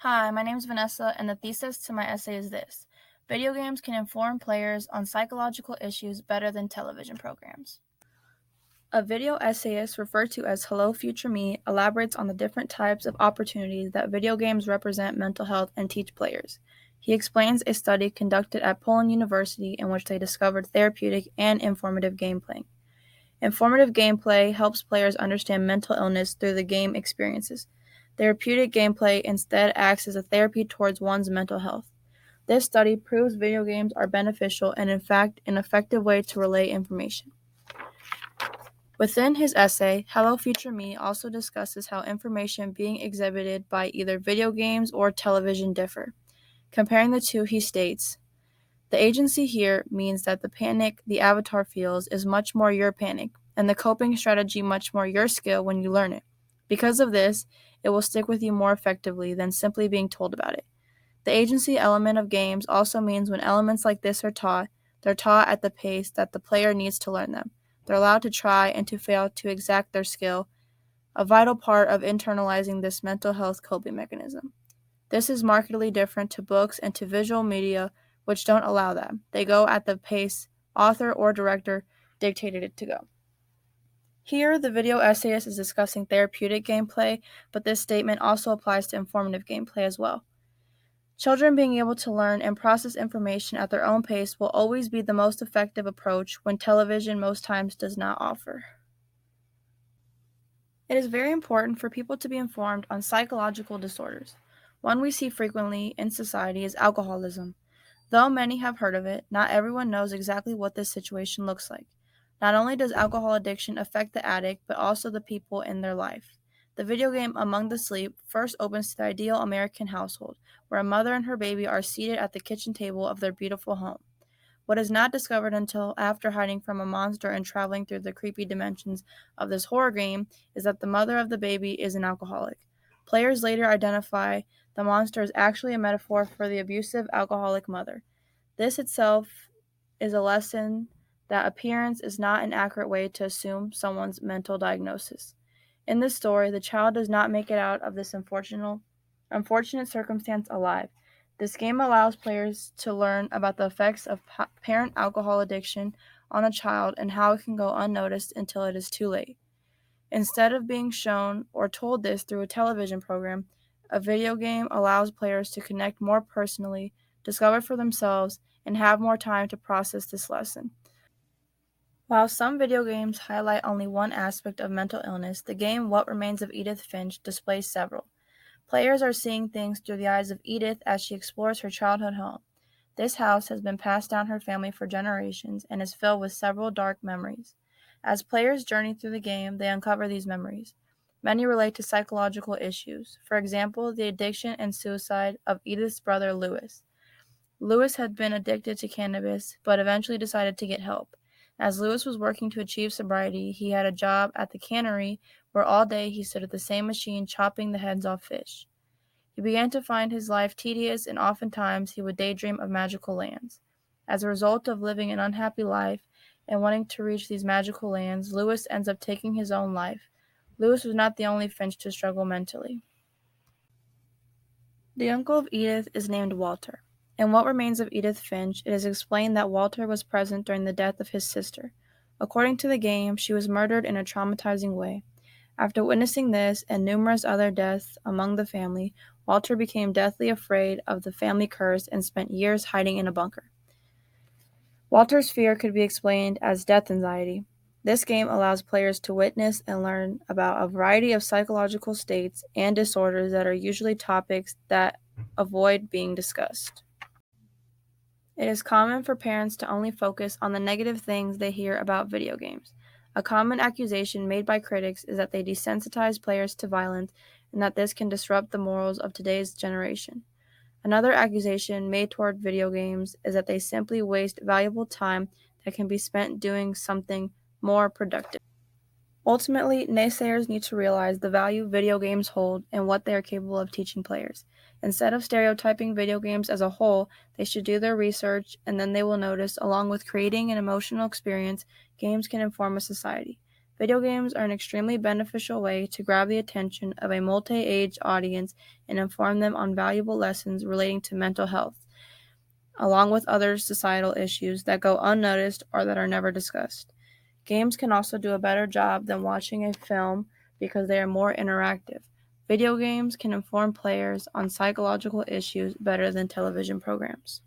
Hi, my name is Vanessa, and the thesis to my essay is this: video games can inform players on psychological issues better than television programs. A video essayist, referred to as Hello Future Me, elaborates on the different types of opportunities that video games represent mental health and teach players. He explains a study conducted at Poland University in which they discovered therapeutic and informative gameplay. Informative gameplay helps players understand mental illness through the game experiences. Therapeutic gameplay instead acts as a therapy towards one's mental health. This study proves video games are beneficial and, in fact, an effective way to relay information. Within his essay, Hello Future Me also discusses how information being exhibited by either video games or television differ. Comparing the two, he states, "The agency here means that the panic the avatar feels is much more your panic, and the coping strategy much more your skill when you learn it. Because of this, it will stick with you more effectively than simply being told about it. The agency element of games also means when elements like this are taught, they're taught at the pace that the player needs to learn them. They're allowed to try and to fail to exact their skill, a vital part of internalizing this mental health coping mechanism. This is markedly different to books and to visual media, which don't allow that. They go at the pace author or director dictated it to go." Here, the video essayist is discussing therapeutic gameplay, but this statement also applies to informative gameplay as well. Children being able to learn and process information at their own pace will always be the most effective approach when television most times does not offer. It is very important for people to be informed on psychological disorders. One we see frequently in society is alcoholism. Though many have heard of it, not everyone knows exactly what this situation looks like. Not only does alcohol addiction affect the addict, but also the people in their life. The video game Among the Sleep first opens to the ideal American household, where a mother and her baby are seated at the kitchen table of their beautiful home. What is not discovered until after hiding from a monster and traveling through the creepy dimensions of this horror game is that the mother of the baby is an alcoholic. Players later identify the monster as actually a metaphor for the abusive alcoholic mother. This itself is a lesson that appearance is not an accurate way to assume someone's mental diagnosis. In this story, the child does not make it out of this unfortunate circumstance alive. This game allows players to learn about the effects of parent alcohol addiction on a child and how it can go unnoticed until it is too late. Instead of being shown or told this through a television program, a video game allows players to connect more personally, discover for themselves, and have more time to process this lesson. While some video games highlight only one aspect of mental illness, the game What Remains of Edith Finch displays several. Players are seeing things through the eyes of Edith as she explores her childhood home. This house has been passed down her family for generations and is filled with several dark memories. As players journey through the game, they uncover these memories. Many relate to psychological issues. For example, the addiction and suicide of Edith's brother Louis. Louis had been addicted to cannabis, but eventually decided to get help. As Louis was working to achieve sobriety, he had a job at the cannery where all day he stood at the same machine chopping the heads off fish. He began to find his life tedious, and oftentimes he would daydream of magical lands. As a result of living an unhappy life and wanting to reach these magical lands, Louis ends up taking his own life. Louis was not the only Finch to struggle mentally. The uncle of Edith is named Walter. In What Remains of Edith Finch, it is explained that Walter was present during the death of his sister. According to the game, she was murdered in a traumatizing way. After witnessing this and numerous other deaths among the family, Walter became deathly afraid of the family curse and spent years hiding in a bunker. Walter's fear could be explained as death anxiety. This game allows players to witness and learn about a variety of psychological states and disorders that are usually topics that avoid being discussed. It is common for parents to only focus on the negative things they hear about video games. A common accusation made by critics is that they desensitize players to violence and that this can disrupt the morals of today's generation. Another accusation made toward video games is that they simply waste valuable time that can be spent doing something more productive. Ultimately, naysayers need to realize the value video games hold and what they are capable of teaching players. Instead of stereotyping video games as a whole, they should do their research, and then they will notice, along with creating an emotional experience, games can inform a society. Video games are an extremely beneficial way to grab the attention of a multi-age audience and inform them on valuable lessons relating to mental health, along with other societal issues that go unnoticed or that are never discussed. Games can also do a better job than watching a film because they are more interactive. Video games can inform players on psychological issues better than television programs.